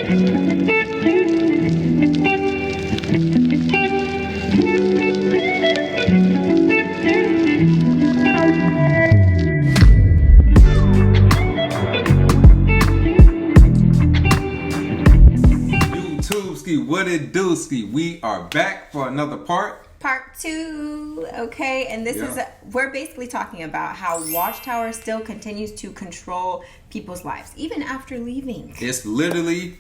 What it do, ski? We are back for another part 2. Okay, and this is we're basically talking about how Watchtower still continues to control people's lives even after leaving. It's literally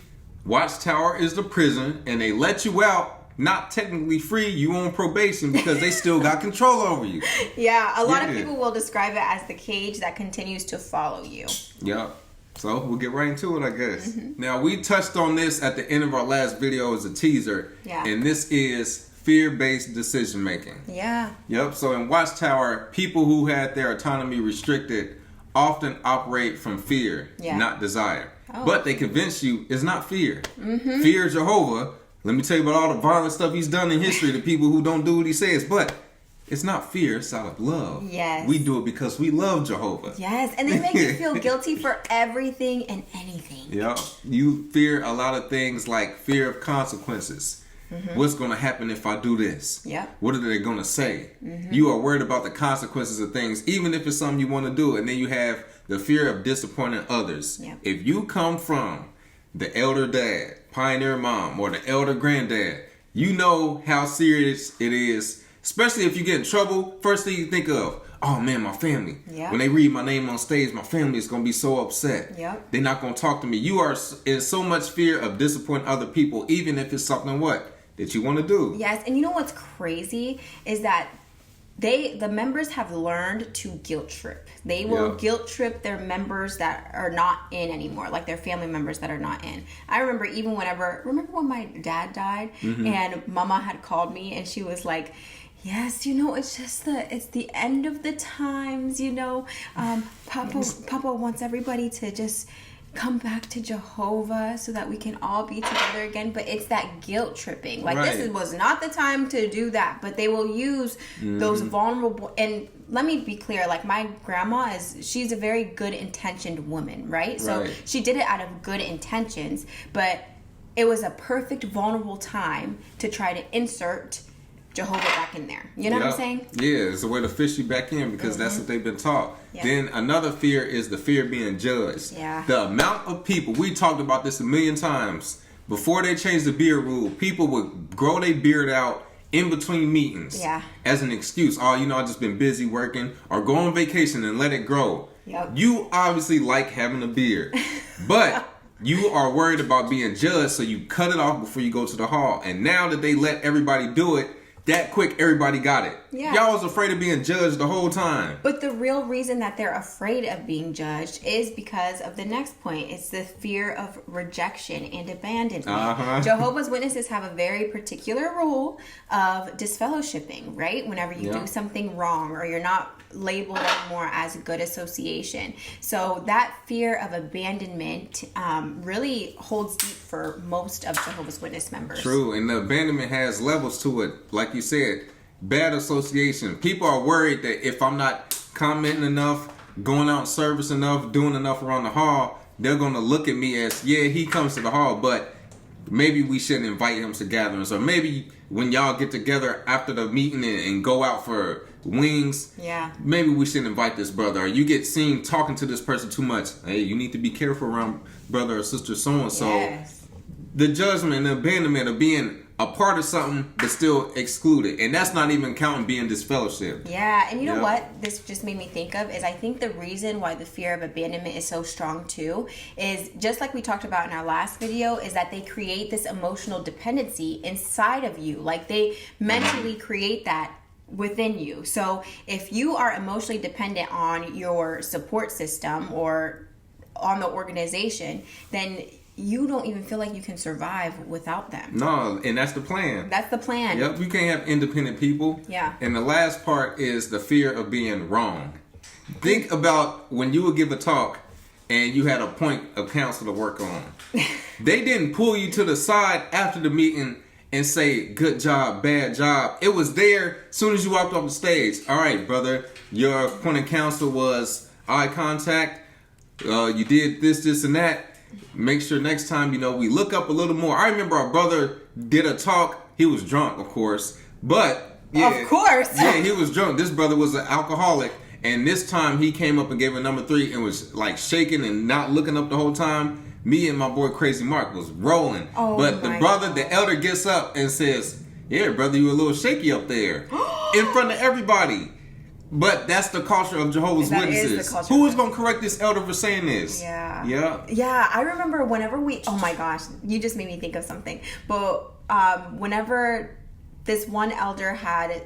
Watchtower is the prison, and they let you out, not technically free. You on probation because they still got control over you. Yeah, a lot of people will describe it as the cage that continues to follow you. Yeah. So we'll get right into it, I guess. Now, we touched on this at the end of our last video as a teaser. Yeah. And this is fear-based decision making. Yeah. Yep. So in Watchtower, people who had their autonomy restricted often operate from fear, not desire. Oh. But they convince you it's not fear. Fear Jehovah. Let me tell you about all the violent stuff he's done in history to people who don't do what he says. But it's not fear, it's out of love. Yes. We do it because we love Jehovah. Yes, and they make you feel guilty for everything and anything. Yeah. You fear a lot of things like fear of consequences. What's going to happen if I do this? Yeah. What are they going to say? You are worried about the consequences of things, even if it's something you want to do. And then you have the fear of disappointing others. Yeah. If you come from the elder dad, pioneer mom, or the elder granddad, you know how serious it is. Especially if you get in trouble, first thing you think of, oh man, my family. Yeah. When they read my name on stage, my family is going to be so upset. Yep. They're not going to talk to me. You are in so much fear of disappointing other people, even if it's something that you want to do. Yes, and you know what's crazy is that the members have learned to guilt trip. They will guilt trip their members that are not in anymore, like their family members that are not in. I remember remember when my dad died and Mama had called me and she was like, yes, it's the end of the times, Papa wants everybody to just come back to Jehovah so that we can all be together again. But it's that guilt tripping. Like, this was not the time to do that. But they will use those vulnerable. And let me be clear, like, my grandma she's a very good intentioned woman, right? So she did it out of good intentions. But it was a perfect vulnerable time to try to insert Jehovah back in there. You know what I'm saying? Yeah, it's a way to fish you back in because that's what they've been taught. Yeah. Then another fear is the fear of being judged. Yeah. The amount of people, we talked about this a million times, before they changed the beard rule, people would grow their beard out in between meetings as an excuse. Oh, I've just been busy working, or go on vacation and let it grow. Yep. You obviously like having a beard, but you are worried about being judged, so you cut it off before you go to the hall. And now that they let everybody do it, that quick, everybody got it. Yeah. Y'all was afraid of being judged the whole time. But the real reason that they're afraid of being judged is because of the next point. It's the fear of rejection and abandonment. Jehovah's Witnesses have a very particular rule of disfellowshipping, right? Whenever you do something wrong or you're not labeled anymore as a good association. So that fear of abandonment really holds deep for most of Jehovah's Witness members. True, and the abandonment has levels to it. Like you said, bad association. People are worried that if I'm not commenting enough, going out in service enough, doing enough around the hall, they're going to look at me as, he comes to the hall, but maybe we shouldn't invite him to gatherings. Or maybe when y'all get together after the meeting and go out for wings, maybe we shouldn't invite this brother. Or you get seen talking to this person too much. Hey, you need to be careful around brother or sister so-and-so. Yes. The judgment and the abandonment of being a part of something but still excluded. And that's not even counting being disfellowshipped. Yeah, and you know what this just made me think of is I think the reason why the fear of abandonment is so strong too is just like we talked about in our last video, is that they create this emotional dependency inside of you. Like they mentally create that within you. So if you are emotionally dependent on your support system or on the organization, then you don't even feel like you can survive without them. No, and that's the plan. That's the plan. Yep, you can't have independent people. Yeah. And the last part is the fear of being wrong. Think about when you would give a talk and you had a point of counsel to work on. They didn't pull you to the side after the meeting and say, good job, bad job. It was there as soon as you walked off the stage. All right, brother, your point of counsel was eye contact. You did this, and that. make sure next time, you know, we look up a little more. I remember our brother did a talk. He was drunk, of course. But, yeah. Of course. Yeah, he was drunk. This brother was an alcoholic. And this time he came up and gave a number 3 and was like shaking and not looking up the whole time. Me and my boy Crazy Mark was rolling. But the brother, the elder gets up and says, yeah, brother, you a little shaky up there. In front of everybody. But that's the culture of Jehovah's Witnesses. Who is going to correct this elder for saying this? Yeah. Yeah. Yeah, I remember whenever oh my gosh, you just made me think of something. But whenever this one elder had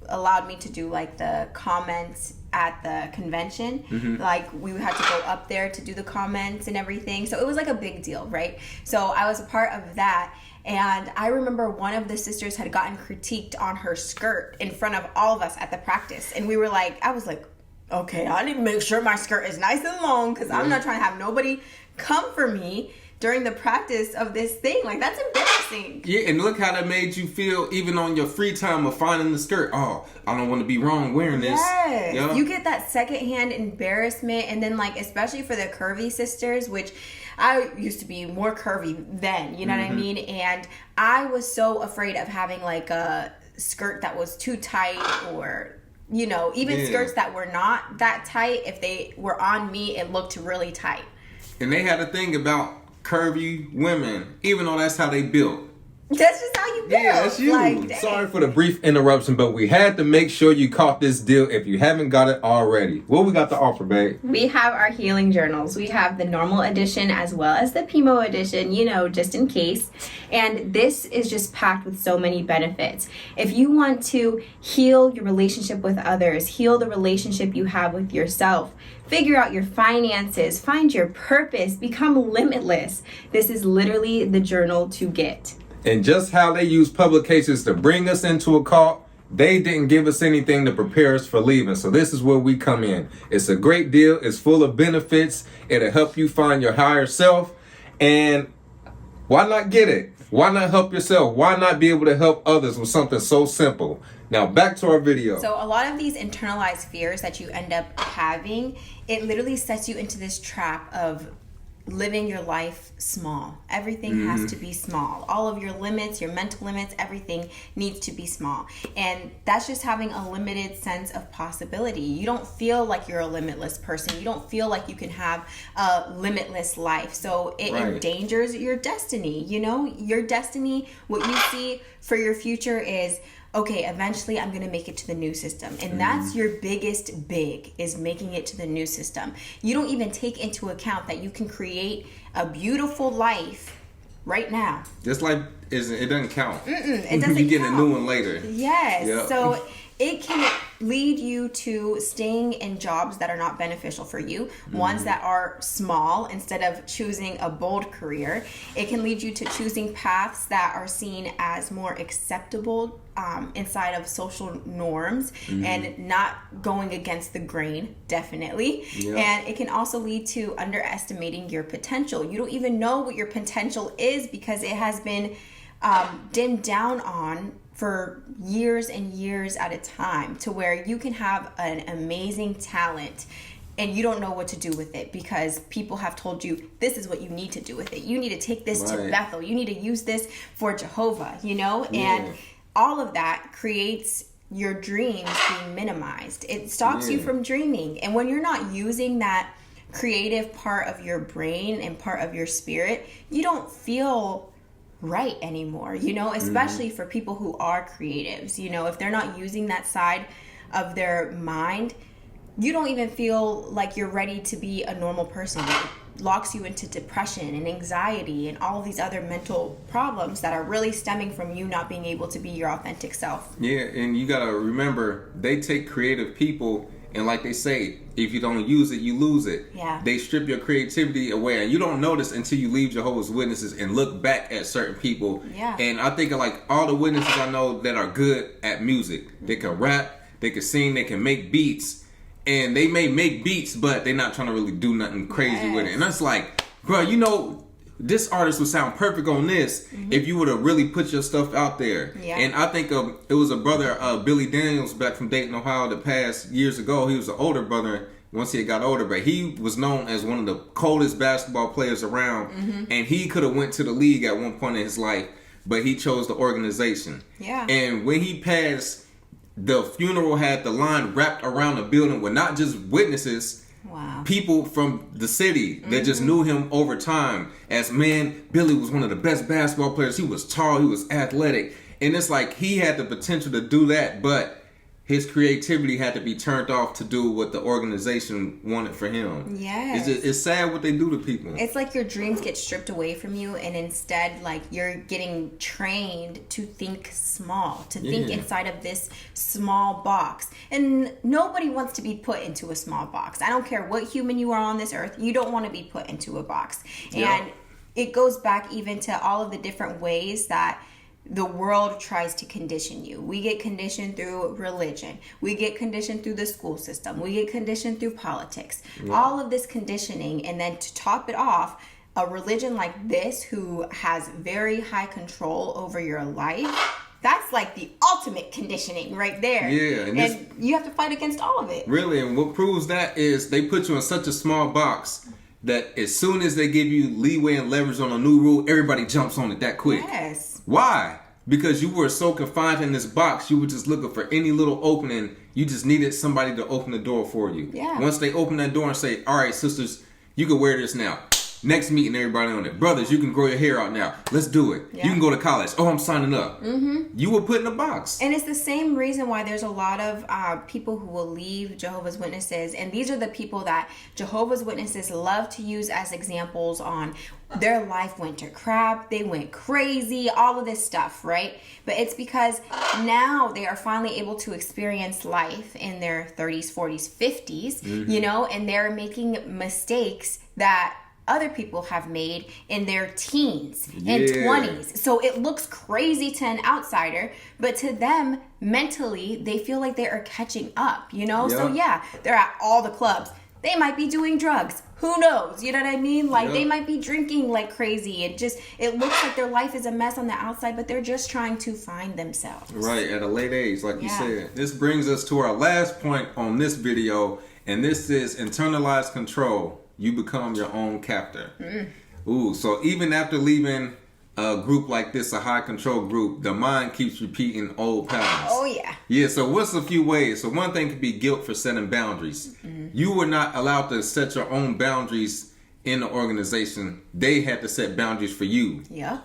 allowed me to do like the comments at the convention, like we had to go up there to do the comments and everything. So it was like a big deal, right? So I was a part of that. And I remember one of the sisters had gotten critiqued on her skirt in front of all of us at the practice. And we were like, I was like, okay, I need to make sure my skirt is nice and long because I'm not trying to have nobody come for me during the practice of this thing. Like, that's embarrassing. Yeah, and look how that made you feel even on your free time of finding the skirt. Oh, I don't want to be wrong wearing this. Yes. Yeah. You get that secondhand embarrassment. And then, like, especially for the curvy sisters, which I used to be more curvy then, you know what I mean? And I was so afraid of having, like, a skirt that was too tight or, you know, even skirts that were not that tight. If they were on me, it looked really tight. And they had a thing about curvy women, even though that's how they built. That's just how you build. Yeah, that's you. Like, sorry for the brief interruption, but we had to make sure you caught this deal if you haven't got it already. What we got to offer, babe? We have our healing journals. We have the normal edition as well as the Pimo edition, you know, just in case. And this is just packed with so many benefits. If you want to heal your relationship with others, heal the relationship you have with yourself, figure out your finances, find your purpose, become limitless, this is literally the journal to get. And just how they use publications to bring us into a cult, they didn't give us anything to prepare us for leaving. So this is where we come in. It's a great deal. It's full of benefits. It'll help you find your higher self. And why not get it? Why not help yourself? Why not be able to help others with something so simple? Now back to our video. So a lot of these internalized fears that you end up having, it literally sets you into this trap of living your life small. Everything has to be small. All of your limits, your mental limits, everything needs to be small. And that's just having a limited sense of possibility. You don't feel like you're a limitless person. You don't feel like you can have a limitless life. So it endangers your destiny. You know, your destiny, what you see for your future is, okay, eventually I'm going to make it to the new system. And that's your biggest big, is making it to the new system. You don't even take into account that you can create a beautiful life right now. Just like, it doesn't count. It doesn't You get count. a new one later. Yes. Yep. So it can lead you to staying in jobs that are not beneficial for you, ones that are small instead of choosing a bold career. It can lead you to choosing paths that are seen as more acceptable inside of social norms and not going against the grain, definitely. Yep. And it can also lead to underestimating your potential. You don't even know what your potential is because it has been dimmed down on for years and years at a time, to where you can have an amazing talent and you don't know what to do with it because people have told you this is what you need to do with it. You need to take this to Bethel. You need to use this for Jehovah, you know? And all of that creates your dreams being minimized. It stops you from dreaming. And when you're not using that creative part of your brain and part of your spirit, you don't feel right anymore, you know, especially for people who are creatives. You know, if they're not using that side of their mind, you don't even feel like you're ready to be a normal person. It locks you into depression and anxiety and all of these other mental problems that are really stemming from you not being able to be your authentic self. Yeah, and you gotta remember, they take creative people, and like they say, if you don't use it, you lose it. Yeah. They strip your creativity away, and you don't notice until you leave Jehovah's Witnesses and look back at certain people. Yeah. And I think of like all the witnesses I know that are good at music. They can rap, they can sing, they can make beats. And they may make beats, but they're not trying to really do nothing crazy with it. And that's like, bro, you know, this artist would sound perfect on this if you would have really put your stuff out there. Yeah. And I think it was a brother, Billy Daniels, back from Dayton, Ohio, that passed years ago. He was an older brother. once he got older, but he was known as one of the coldest basketball players around, and he could have went to the league at one point in his life, but he chose the organization. Yeah. And when he passed, the funeral had the line wrapped around the building with not just witnesses, wow, people from the city that just knew him over time as, man, Billy was one of the best basketball players. He was tall, he was athletic, and it's like he had the potential to do that, but his creativity had to be turned off to do what the organization wanted for him. Yes. It's sad what they do to people. It's like your dreams get stripped away from you, and instead, like, you're getting trained to think small, to think inside of this small box. And nobody wants to be put into a small box. I don't care what human you are on this earth, you don't want to be put into a box. And it goes back even to all of the different ways that the world tries to condition you. We get conditioned through religion. We get conditioned through the school system. We get conditioned through politics. Yeah. All of this conditioning, and then to top it off, a religion like this who has very high control over your life, that's like the ultimate conditioning right there. Yeah. And you have to fight against all of it. Really, and what proves that is they put you in such a small box that as soon as they give you leeway and leverage on a new rule, everybody jumps on it that quick. Yes. Why? Because you were so confined in this box, you were just looking for any little opening. You just needed somebody to open the door for you. Yeah. Once they open that door and say, all right, sisters, you can wear this now. Next meeting, everybody on it. Brothers, you can grow your hair out now. Let's do it. Yeah. You can go to college. Oh, I'm signing up. You were put in a box. And it's the same reason why there's a lot of people who will leave Jehovah's Witnesses. And these are the people that Jehovah's Witnesses love to use as examples on their life went to crap, they went crazy, all of this stuff, right? But it's because now they are finally able to experience life in their 30s, 40s, 50s, you know, and they're making mistakes that other people have made in their teens and 20s. So it looks crazy to an outsider, but to them, mentally, they feel like they are catching up, you know? So yeah, they're at all the clubs. They might be doing drugs. Who knows? You know what I mean? Like they might be drinking like crazy. It looks like their life is a mess on the outside, but they're just trying to find themselves. Right, at a late age, like you said. This brings us to our last point on this video, and this is internalized control. You become your own captor. Ooh, so even after leaving a group like this, a high control group, the mind keeps repeating old patterns. Oh, yeah. Yeah, so what's a few ways? So one thing could be guilt for setting boundaries. You were not allowed to set your own boundaries in the organization. They had to set boundaries for you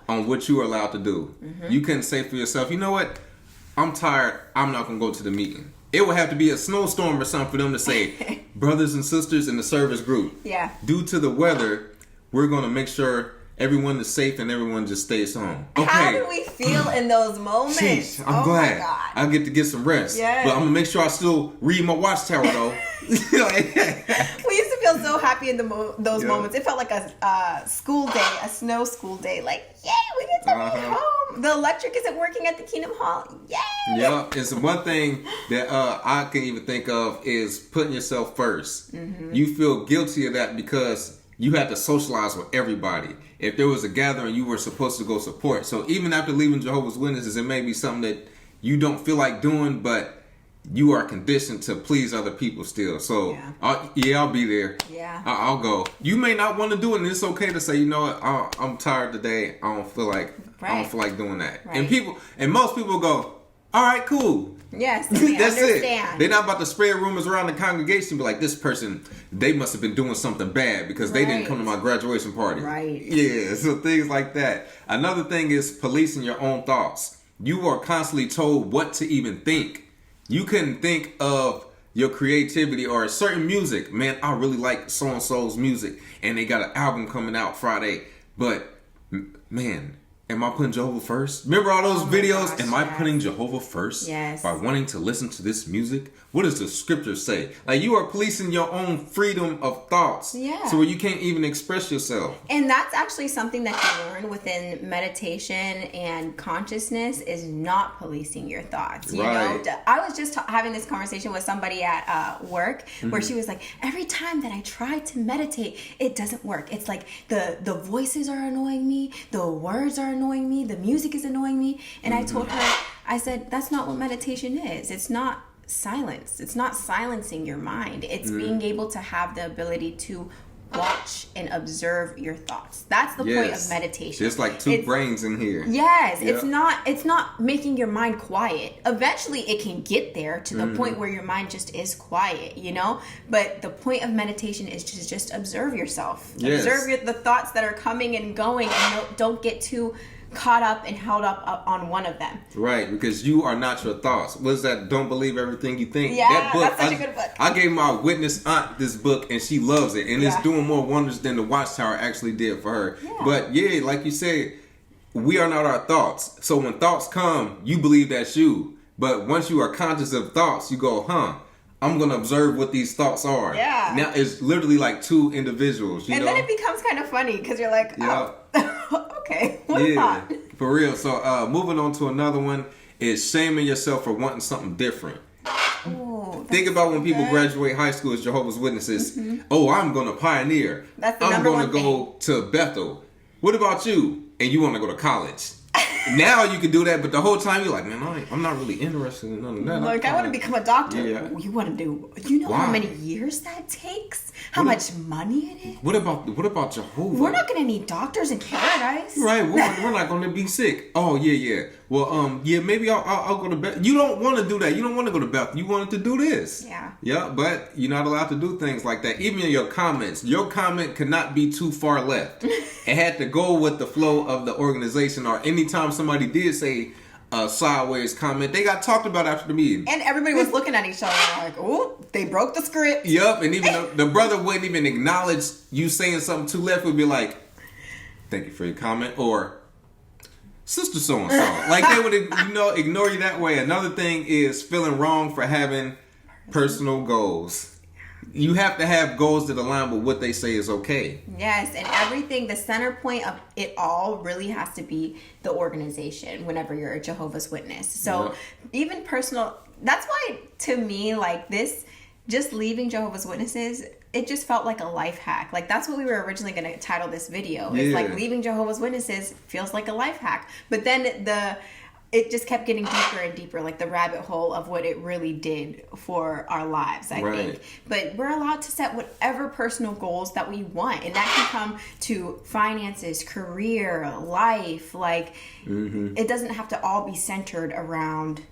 on what you were allowed to do. You couldn't say for yourself, you know what? I'm tired. I'm not going to go to the meeting. It would have to be a snowstorm or something for them to say, brothers and sisters in the service group, due to the weather, we're going to make sure everyone is safe and everyone just stays home. Okay. How do we feel in those moments? Jeez, I'm glad. My God. I get to get some rest. Yes. But I'm going to make sure I still read my Watchtower, though. We used to feel so happy in those moments. It felt like a school day, a snow school day. Like, yay, we get to be home. The electric isn't working at the Kingdom Hall. Yay! Yeah, it's one thing that I can even think of is putting yourself first. You feel guilty of that because you had to socialize with everybody. If there was a gathering, you were supposed to go support. So even after leaving Jehovah's Witnesses, it may be something that you don't feel like doing, but you are conditioned to please other people still. So I'll be there. I'll go. You may not want to do it, and it's okay to say, you know what, I'm tired today. I don't feel like doing that. And most people go, all right, cool. Yes, that's understand. it. They're not about to spread rumors around the congregation and be like, this person, they must have been doing something bad because they didn't come to my graduation party. Yeah, so things like that. Another thing is policing your own thoughts. You are constantly told what to even think. You couldn't think of your creativity or a certain music. Man, I really like so-and-so's music and they got an album coming out Friday. But, man, am I putting Jehovah first? Remember all those videos? Gosh, am I putting Jehovah first? By wanting to listen to this music? What does the scripture say? Like, you are policing your own freedom of thoughts. So where you can't even express yourself. And that's actually something that you learn within meditation and consciousness is not policing your thoughts. You know, I was just having this conversation with somebody at work where she was like, every time that I try to meditate, it doesn't work. It's like the voices are annoying me, the words are annoying me, the music is annoying me. And I told her, I said, that's not what meditation is. It's not silence. It's not silencing your mind. It's being able to have the ability to watch and observe your thoughts. That's the point of meditation. Just like two brains in here. Yes, it's not making your mind quiet. Eventually it can get there to the point where your mind just is quiet, you know? But the point of meditation is to just observe yourself. Yes. Observe the thoughts that are coming and going, and don't get too caught up and held up on one of them. Right, because you are not your thoughts. What is that? Don't believe everything you think. Yeah, that book, that's such a good book. I gave my witness aunt this book, and she loves it, and it's doing more wonders than the Watchtower actually did for her. Yeah. But yeah, like you said, we are not our thoughts. So when thoughts come, you believe that's you. But once you are conscious of thoughts, you go, I'm going to observe what these thoughts are. Yeah. Now it's literally like two individuals, you know? Then it becomes kind of funny because you're like, okay, what thought? For real. So moving on to another one is shaming yourself for wanting something different. Ooh, think about when people graduate high school as Jehovah's Witnesses. Oh, I'm going to pioneer. I'm going to go to Bethel. What about you? And you want to go to college. Now you can do that, but the whole time you're like, man, I'm not really interested in none of that. Like, I want to become a doctor. Yeah. You want to do? You know how many years that takes? How much money it is? What about Jehovah? We're not gonna need doctors in paradise, right? We're not gonna be sick. Oh yeah. Well, maybe I'll go to Bethel. You don't want to do that. You don't want to go to Bethel. You wanted to do this. Yeah. But you're not allowed to do things like that. Even in your comments, your comment could not be too far left. It had to go with the flow of the organization. Or anytime somebody did say a sideways comment, they got talked about after the meeting. And everybody was looking at each other like, oh, they broke the script. Yup, and even the brother wouldn't even acknowledge you saying something too left. Would be like, thank you for your comment, or sister so-and-so. Like they would ignore you that way. Another thing is feeling wrong for having personal goals. You have to have goals that align with what they say is okay. Yes, and everything, the center point of it all really has to be the organization whenever you're a Jehovah's Witness. So even personal, that's why to me, like this, just leaving Jehovah's Witnesses, it just felt like a life hack. Like that's what we were originally going to title this video. It's like leaving Jehovah's Witnesses feels like a life hack. But then it just kept getting deeper and deeper, like the rabbit hole of what it really did for our lives, I think. But we're allowed to set whatever personal goals that we want. And that can come to finances, career, life. Like, it doesn't have to all be centered around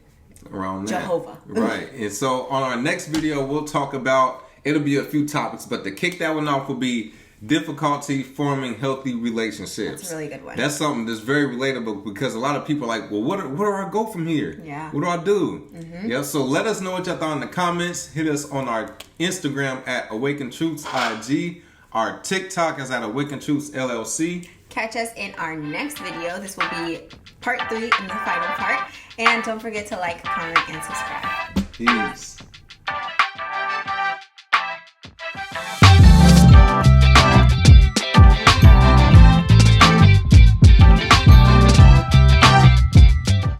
Jehovah. Right. And so on our next video, we'll talk about, it'll be a few topics, but to kick that one off will be difficulty forming healthy relationships. That's a really good one. That's something that's very relatable because a lot of people are like, well, where do I go from here? Yeah. What do I do? Yeah. So let us know what y'all thought in the comments. Hit us on our Instagram at Awaken Truths IG. Our TikTok is at Awaken Truths LLC. Catch us in our next video. This will be part 3 and the final part. And don't forget to like, comment, and subscribe. Peace.